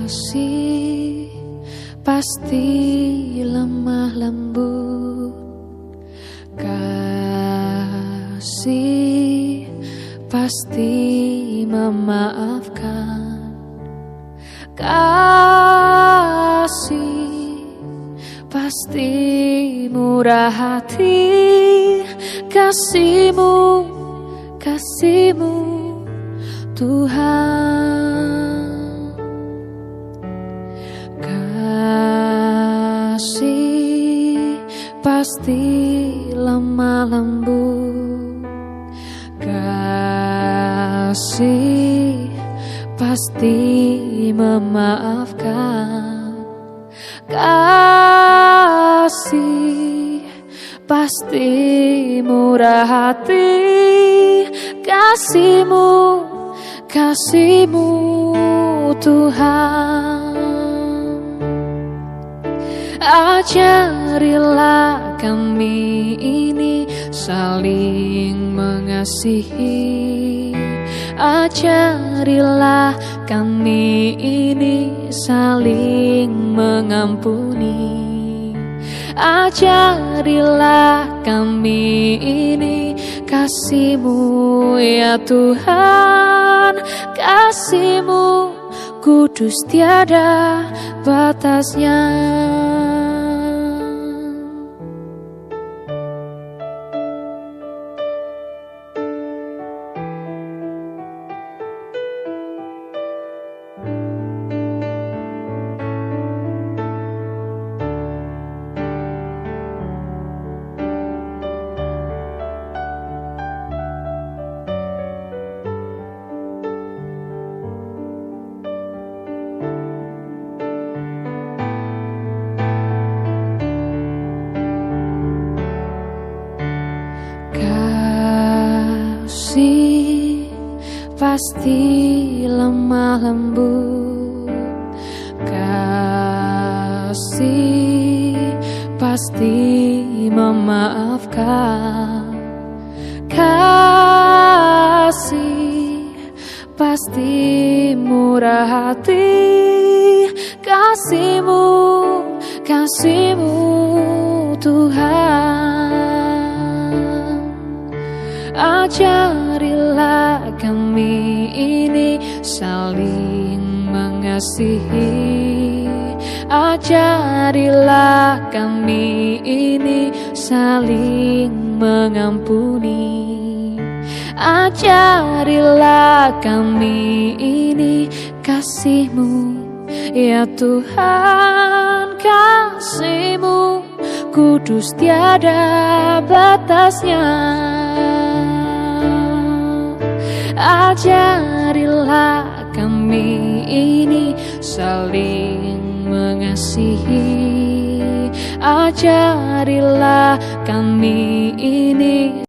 Kasih pasti lemah lembut, kasih pasti memaafkan, kasih pasti murah hati, kasih-Mu, kasih-Mu Tuhan. Kasih pasti lemah lembut, kasih pasti memaafkan, kasih pasti murah hati, kasih-Mu, kasih-Mu Tuhan. Ajarilah kami ini saling mengasihi, ajarilah kami ini saling mengampuni, ajarilah kami ini kasih-Mu ya Tuhan, kasih-Mu kudus tiada batasnya. Kasih pasti lemah lembut, kasih pasti memaafkan, kasih pasti murah hati, kasih-Mu, kasih-Mu Tuhan. Ajarilah kami ini saling mengasihi, ajarilah kami ini saling mengampuni, ajarilah kami ini kasih-Mu ya Tuhan, kasih-Mu kudus tiada batasnya. Ajarilah kami ini saling mengasihi, ajarilah kami ini